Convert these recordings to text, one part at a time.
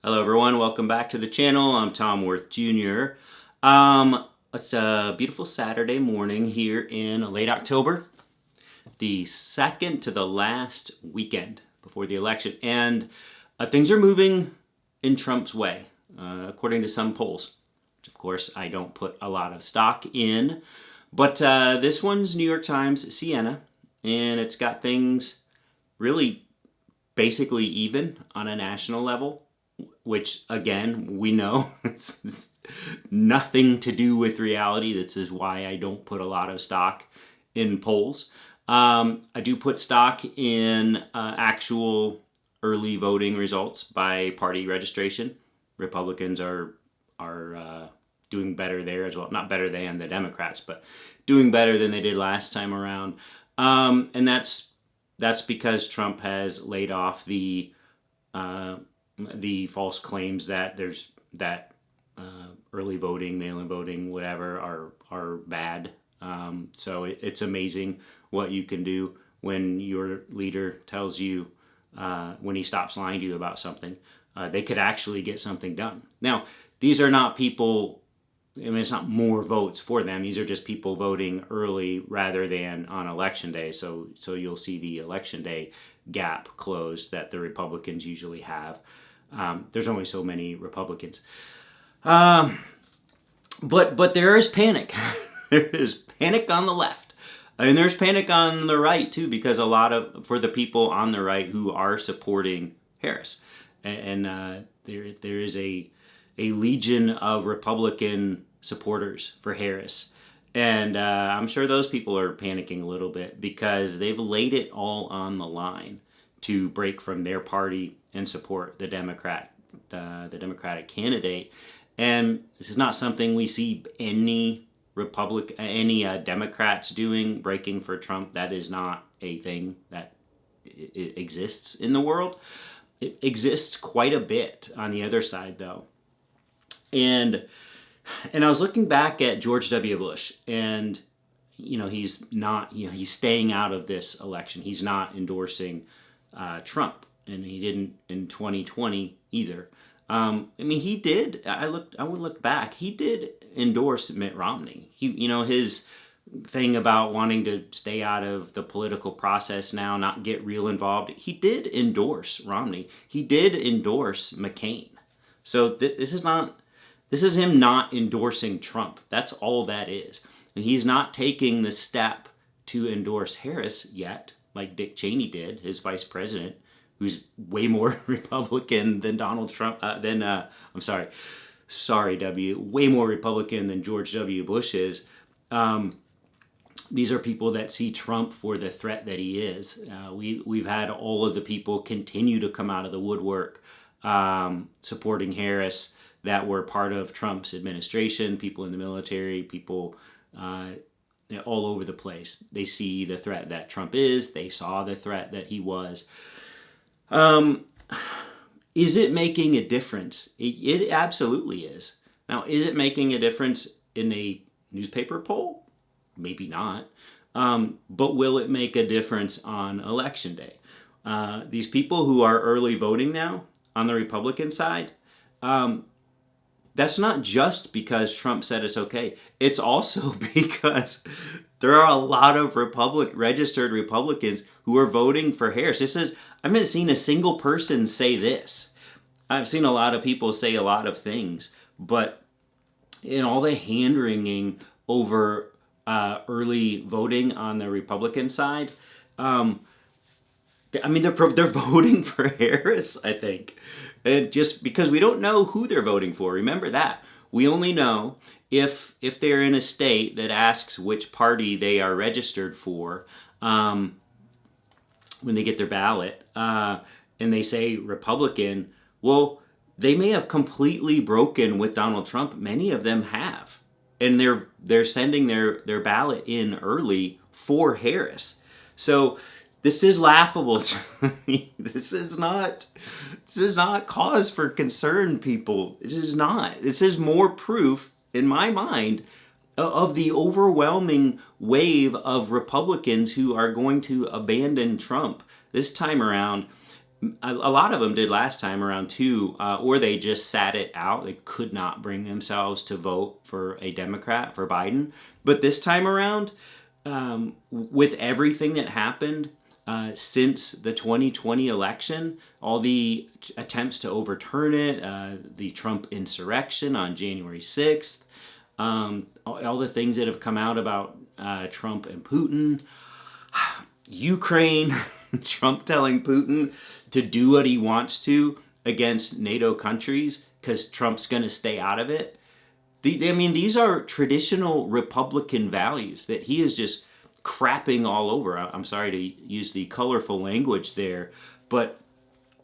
Hello everyone, welcome back to the channel. I'm Tom Worth Jr. It's a beautiful Saturday morning here in late October, the second to the last weekend before the election, and things are moving in Trump's way, according to some polls. Of course, I don't put a lot of stock in, but this one's New York Times Siena, and it's got things really basically even on a national level, which again, we know it's nothing to do with reality. This is why I don't put a lot of stock in polls. I do put stock in actual early voting results by party registration. Republicans are doing better there as well. Not better than the Democrats, but doing better than they did last time around. And that's because Trump has laid off the false claims that early voting, mail-in voting, whatever, are bad. So it's amazing what you can do when your leader tells you, when he stops lying to you about something, they could actually get something done. Now, these are not people, I mean, it's not more votes for them. These are just people voting early rather than on election day. So you'll see the election day gap closed that the Republicans usually have. There's only so many Republicans. But there is panic. There is panic on the left. And there's panic on the right too, because for the people on the right who are supporting Harris. And there is a legion of Republican supporters for Harris. And I'm sure those people are panicking a little bit because they've laid it all on the line to break from their party and support the Democratic candidate. And this is not something we see any Democrats doing, breaking for Trump. That is not a thing that exists in the world. It exists quite a bit on the other side, though. And I was looking back at George W. Bush, and he's staying out of this election. He's not endorsing Trump, and he didn't in 2020 either. I mean, he did. I would look back. He did endorse Mitt Romney. His thing about wanting to stay out of the political process now, not get real involved. He did endorse Romney. He did endorse McCain. So this is him not endorsing Trump. That's all that is. And he's not taking the step to endorse Harris yet, like Dick Cheney did, his vice president, who's way more Republican than Donald Trump, way more Republican than George W. Bush is. These are people that see Trump for the threat that he is. We've had all of the people continue to come out of the woodwork supporting Harris that were part of Trump's administration, people in the military, people all over the place. They see the threat that Trump is. They saw the threat that he was. Is it making a difference? It absolutely is. Now, is it making a difference in a newspaper poll? Maybe not. But will it make a difference on election day? These people who are early voting now on the Republican side, that's not just because Trump said it's okay. It's also because there are a lot of registered Republicans who are voting for Harris. I haven't seen a single person say this. I've seen a lot of people say a lot of things, but in all the hand-wringing over early voting on the Republican side, they're voting for Harris, I think. And just because we don't know who they're voting for. Remember that. We only know if they're in a state that asks which party they are registered for when they get their ballot, and they say Republican, well, they may have completely broken with Donald Trump. Many of them have. And they're sending their ballot in early for Harris. So this is laughable to me. This is not cause for concern, people. This is not. This is more proof, in my mind, of the overwhelming wave of Republicans who are going to abandon Trump this time around. A lot of them did last time around too, or they just sat it out. They could not bring themselves to vote for a Democrat, for Biden. But this time around, with everything that happened since the 2020 election, all the attempts to overturn it, the Trump insurrection on January 6th, all the things that have come out about Trump and Putin, Ukraine, Trump telling Putin to do what he wants to against NATO countries because Trump's going to stay out of it. I mean, these are traditional Republican values that he is just crapping all over. I'm sorry to use the colorful language there, but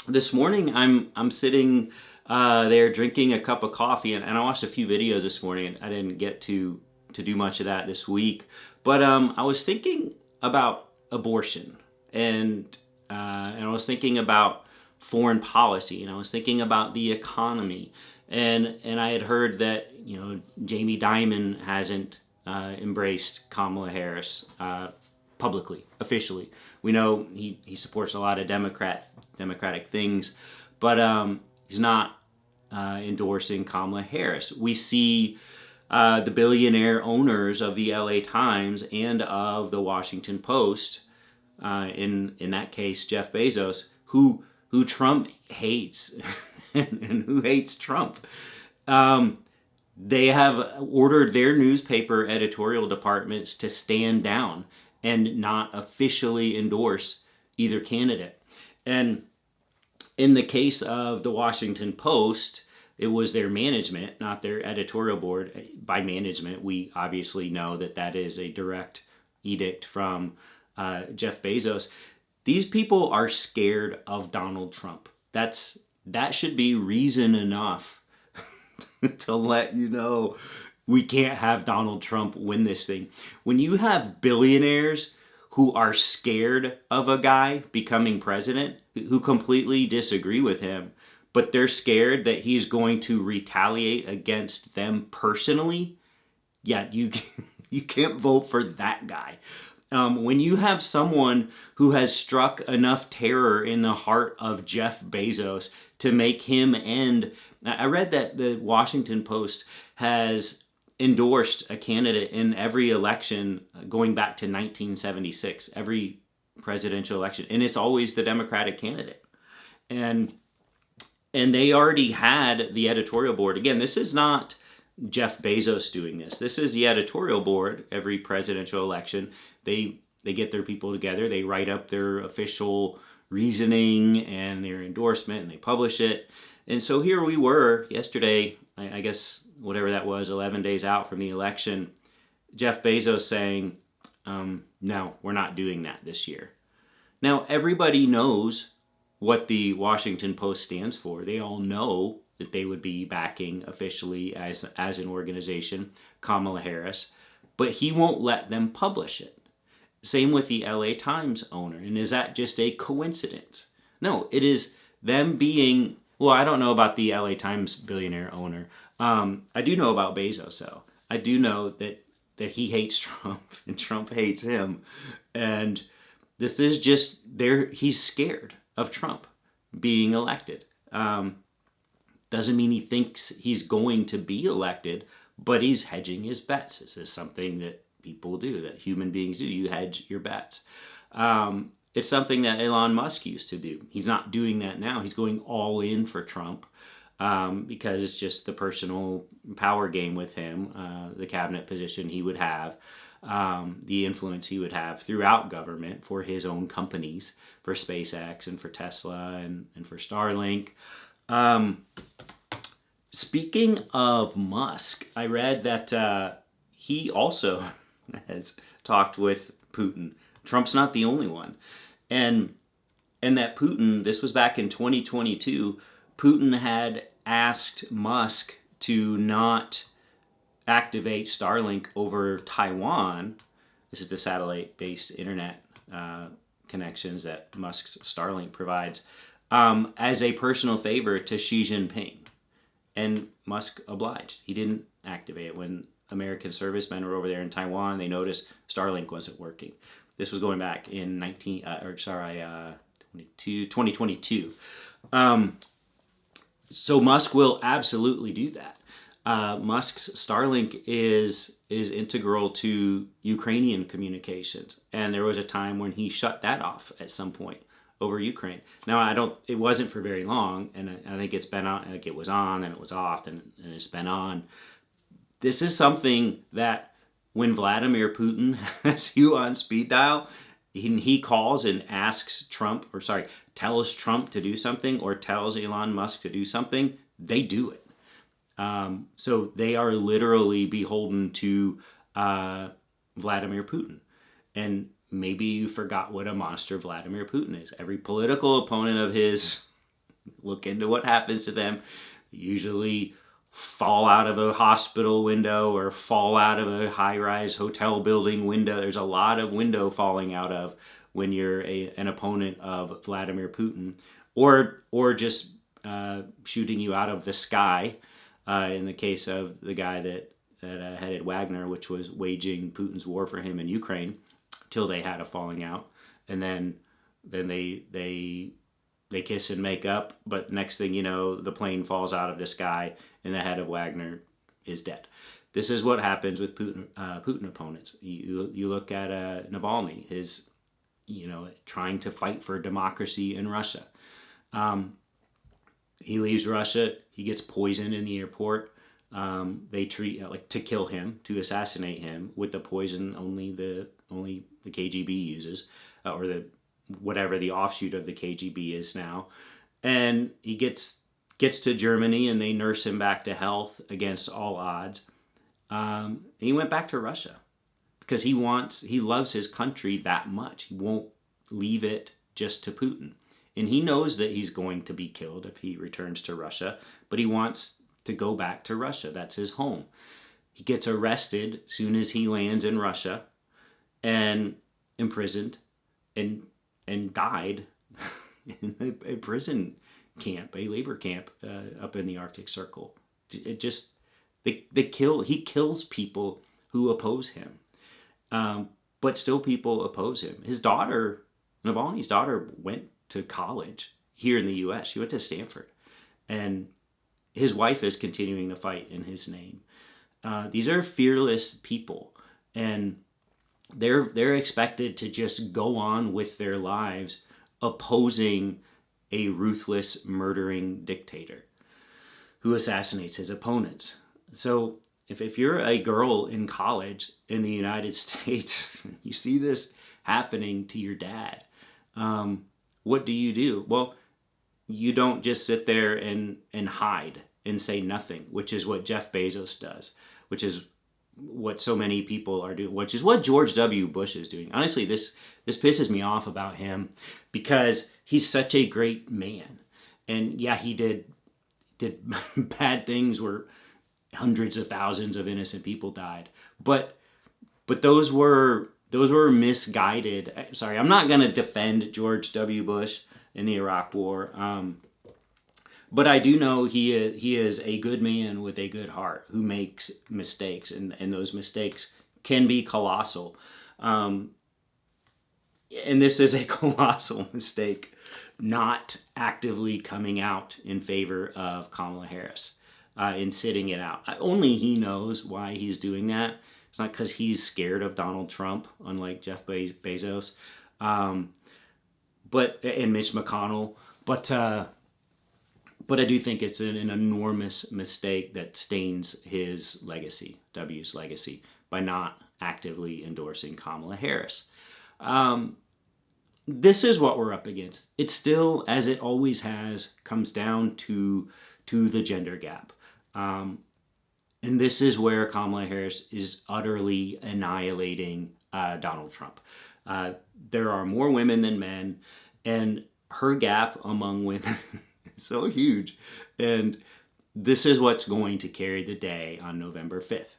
this morning I'm sitting there drinking a cup of coffee, and I watched a few videos this morning, and I didn't get to do much of that this week. But I was thinking about abortion, and I was thinking about foreign policy, and I was thinking about the economy, and I had heard that Jamie Dimon hasn't embraced Kamala Harris publicly, officially. We know he supports a lot of democratic things, but he's not endorsing Kamala Harris. We see the billionaire owners of the LA Times and of the Washington Post, in that case Jeff Bezos, who Trump hates and who hates Trump. They have ordered their newspaper editorial departments to stand down and not officially endorse either candidate. And in the case of the Washington Post, it was their management, not their editorial board. By management, we obviously know that that is a direct edict from Jeff Bezos. These people are scared of Donald Trump. That should be reason enough to let you know we can't have Donald Trump win this thing. When you have billionaires who are scared of a guy becoming president, who completely disagree with him, but they're scared that he's going to retaliate against them personally, yeah, you can't vote for that guy. When you have someone who has struck enough terror in the heart of Jeff Bezos to make him end, I read that the Washington Post has endorsed a candidate in every election going back to 1976, every presidential election, and it's always the Democratic candidate. And they already had the editorial board. Again, this is not Jeff Bezos doing this. This is the editorial board. Every presidential election, they get their people together. They write up their official reasoning and their endorsement, and they publish it. And so here we were yesterday, I guess whatever that was, 11 days out from the election, Jeff Bezos saying, no, we're not doing that this year. Now, everybody knows what the Washington Post stands for. They all know that they would be backing officially as an organization Kamala Harris, but he won't let them publish it. Same with the LA Times owner. And is that just a coincidence? No, it is them being, well, I don't know about the LA Times billionaire owner. I do know about Bezos, though. I do know that he hates Trump and Trump hates him. And this is just, he's scared of Trump being elected. Doesn't mean he thinks he's going to be elected, but he's hedging his bets. This is something that people do, that human beings do. You hedge your bets. It's something that Elon Musk used to do. He's not doing that now. He's going all in for Trump because it's just the personal power game with him, the cabinet position he would have, the influence he would have throughout government for his own companies, for SpaceX and for Tesla and for Starlink. Speaking of Musk, I read that he also has talked with Putin. Trump's not the only one. And that Putin, this was back in 2022, Putin had asked Musk to not activate Starlink over Taiwan. This is the satellite-based internet connections that Musk's Starlink provides, as a personal favor to Xi Jinping. And Musk obliged. He didn't activate it. When American servicemen were over there in Taiwan, they noticed Starlink wasn't working. This was going back in 2022. So Musk will absolutely do that. Musk's Starlink is integral to Ukrainian communications, and there was a time when he shut that off at some point over Ukraine. Now it wasn't for very long, and I think it's been on, like it was on and it was off, and it's been on. This is something that when Vladimir Putin has you on speed dial, he calls and asks tells Trump to do something or tells Elon Musk to do something, they do it. So they are literally beholden to Vladimir Putin. And maybe you forgot what a monster Vladimir Putin is. Every political opponent of his, look into what happens to them, usually fall out of a hospital window or fall out of a high-rise hotel building window. There's a lot of window falling out of when you're an opponent of Vladimir Putin, or just shooting you out of the sky. In the case of the guy that headed Wagner, which was waging Putin's war for him in Ukraine, till they had a falling out, and then they kiss and make up. But next thing you know, the plane falls out of the sky, and the head of Wagner is dead. This is what happens with Putin opponents. You look at Navalny, his trying to fight for democracy in Russia. He leaves Russia. He gets poisoned in the airport. They treat to kill him, to assassinate him with the poison only the KGB uses, or whatever the offshoot of the KGB is now. And he gets to Germany, and they nurse him back to health against all odds. And he went back to Russia because he loves his country that much. He won't leave it just to Putin. And he knows that he's going to be killed if he returns to Russia, but he wants to go back to Russia. That's his home. He gets arrested soon as he lands in Russia and imprisoned and died in a prison camp, a labor camp up in the Arctic Circle. It just, he kills people who oppose him. But still people oppose him. His daughter, Navalny's daughter, went to college here in the U.S. She went to Stanford. And his wife is continuing the fight in his name. These are fearless people. And they're expected to just go on with their lives opposing a ruthless, murdering dictator who assassinates his opponents. So if you're a girl in college in the United States, you see this happening to your dad, what do? Well, you don't just sit there and hide and say nothing, which is what Jeff Bezos does, which is what so many people are doing, which is what George W. Bush is doing. Honestly, this pisses me off about him because he's such a great man. And yeah, he did bad things where hundreds of thousands of innocent people died. But those were misguided. Sorry, I'm not going to defend George W. Bush in the Iraq War. But I do know he is a good man with a good heart who makes mistakes, and those mistakes can be colossal. And this is a colossal mistake, not actively coming out in favor of Kamala Harris and sitting it out. Only he knows why he's doing that. It's not because he's scared of Donald Trump, unlike Jeff Bezos, and Mitch McConnell. But I do think it's an enormous mistake that stains his legacy, W's legacy, by not actively endorsing Kamala Harris. This is what we're up against. It still, as it always has, comes down to the gender gap. And this is where Kamala Harris is utterly annihilating Donald Trump. There are more women than men, and her gap among women is so huge. And this is what's going to carry the day on November 5th.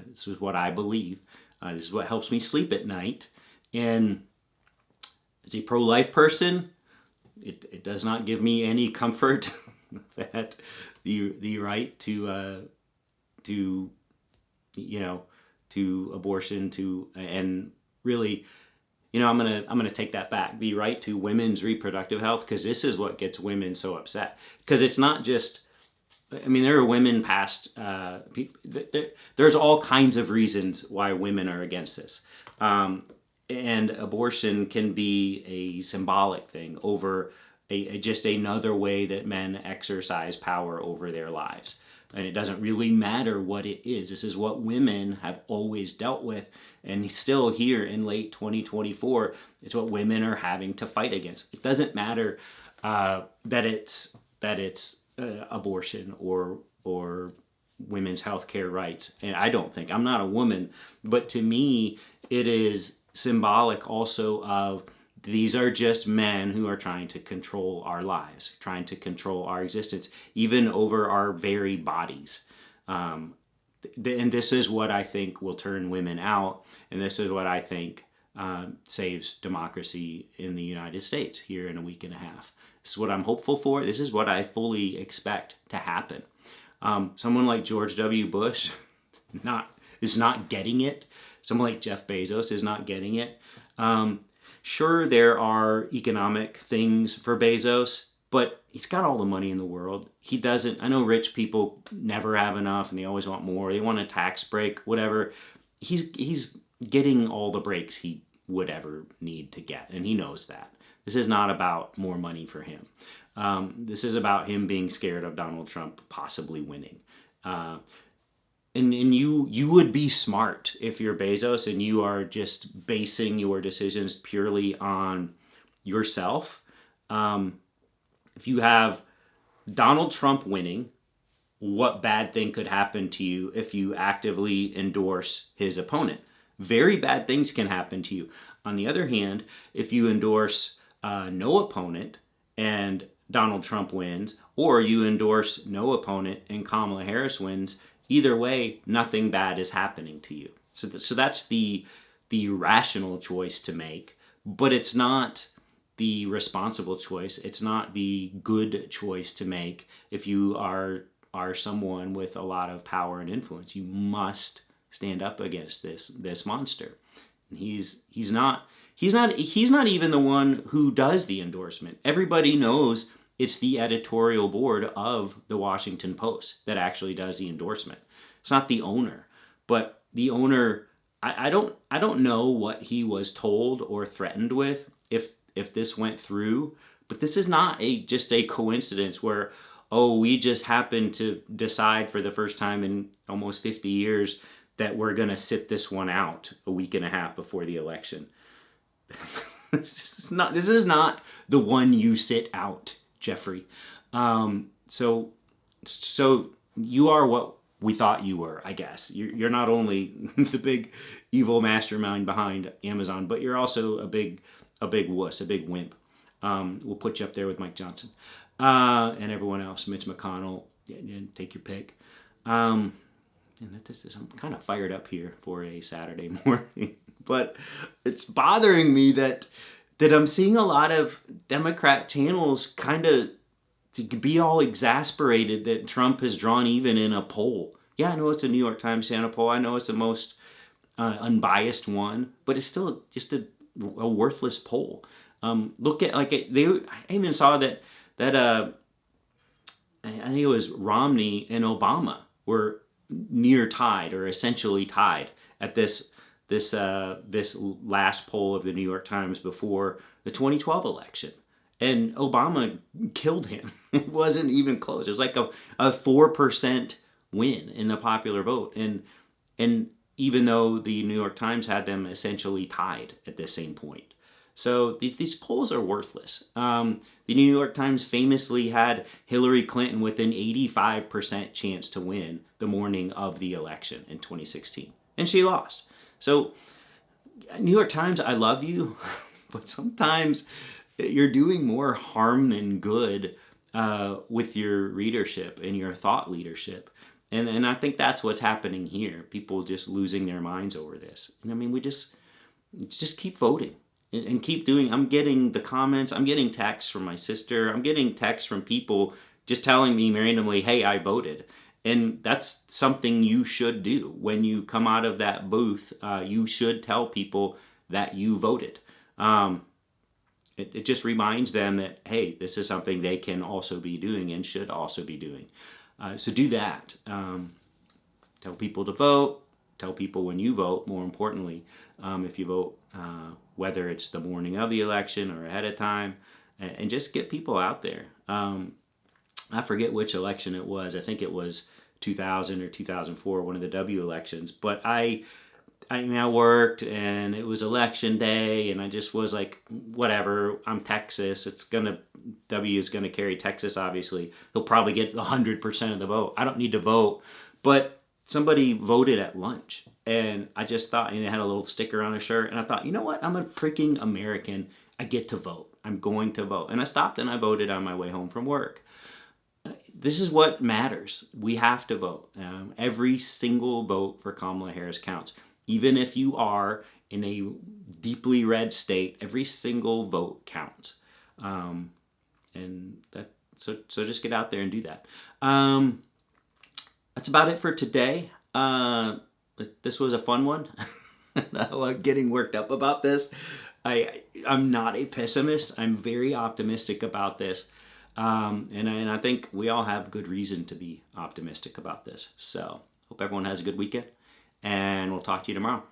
This is what I believe. This is what helps me sleep at night. And as a pro-life person, it does not give me any comfort that the right to abortion, and really, I'm gonna take that back. The right to women's reproductive health, because this is what gets women so upset. Because it's not just, I mean, there are women past, there's all kinds of reasons why women are against this. And abortion can be a symbolic thing over just another way that men exercise power over their lives. And it doesn't really matter what it is. This is what women have always dealt with. And still here in late 2024, it's what women are having to fight against. It doesn't matter that it's abortion or women's health care rights. And I don't think, I'm not a woman, but to me, it is symbolic also of these are just men who are trying to control our lives, trying to control our existence, even over our very bodies. And this is what I think will turn women out, and this is what I think saves democracy in the United States here in a week and a half. This is what I'm hopeful for. This is what I fully expect to happen. Someone like George W. Bush is not getting it. Someone like Jeff Bezos is not getting it. Sure, there are economic things for Bezos, but he's got all the money in the world. He doesn't, I know rich people never have enough and they always want more. They want a tax break, whatever. He's getting all the breaks he would ever need to get, and he knows that. This is not about more money for him. This is about him being scared of Donald Trump possibly winning. And you would be smart if you're Bezos and you are just basing your decisions purely on yourself. If you have Donald Trump winning, what bad thing could happen to you if you actively endorse his opponent? Very bad things can happen to you. On the other hand, if you endorse no opponent and Donald Trump wins, or you endorse no opponent and Kamala Harris wins, either way, nothing bad is happening to you. So that's the rational choice to make, but it's not the responsible choice. It's not the good choice to make if you are someone with a lot of power and influence. You must stand up against this monster. And he's not even the one who does the endorsement. Everybody knows it's the editorial board of the Washington Post that actually does the endorsement. It's not the owner, but the owner, I don't know what he was told or threatened with if this went through, but this is not just a coincidence where, oh, we just happened to decide for the first time in almost 50 years that we're going to sit this one out a week and a half before the election. This is not the one you sit out, Jeffrey. So you are what we thought you were, I guess. You're not only the big evil mastermind behind Amazon, but you're also a big wuss, a big wimp. We'll put you up there with Mike Johnson and everyone else, Mitch McConnell. Take your pick. And I'm kind of fired up here for a Saturday morning, but it's bothering me that I'm seeing a lot of Democrat channels kind of to be all exasperated that Trump has drawn even in a poll. Yeah, I know it's a New York Times Santa poll. I know it's the most unbiased one, but it's still just a worthless poll. Look at I even saw that I think it was Romney and Obama were near tied or essentially tied at this last poll of the New York Times before the 2012 election. And Obama killed him. It wasn't even close. It was like a 4% win in the popular vote. And even though the New York Times had them essentially tied at the same point. So these polls are worthless. The New York Times famously had Hillary Clinton with an 85% chance to win the morning of the election in 2016. And she lost. So New York Times, I love you, but sometimes you're doing more harm than good with your readership and your thought leadership. And I think that's what's happening here. People just losing their minds over this. And I mean, we just keep voting and keep doing. I'm getting the comments. I'm getting texts from my sister. I'm getting texts from people just telling me randomly, hey, I voted. And that's something you should do. When you come out of that booth, you should tell people that you voted. It just reminds them that, hey, this is something they can also be doing and should also be doing. So do that. Tell people to vote. Tell people when you vote, more importantly, if you vote, whether it's the morning of the election or ahead of time, and just get people out there. I forget which election it was. I think it was 2000 or 2004, one of the W elections. But I worked and it was election day, and I just was like, whatever, I'm Texas. W is gonna carry Texas, obviously. He'll probably get 100% of the vote. I don't need to vote. But somebody voted at lunch, and I just thought, and it had a little sticker on his shirt, and I thought, you know what? I'm a freaking American. I get to vote. I'm going to vote. And I stopped and I voted on my way home from work. This is what matters. We have to vote. Every single vote for Kamala Harris counts. Even if you are in a deeply red state, every single vote counts. So just get out there and do that. That's about it for today. This was a fun one. I'm getting worked up about this. I'm not a pessimist. I'm very optimistic about this. And I think we all have good reason to be optimistic about this. So hope everyone has a good weekend, and we'll talk to you tomorrow.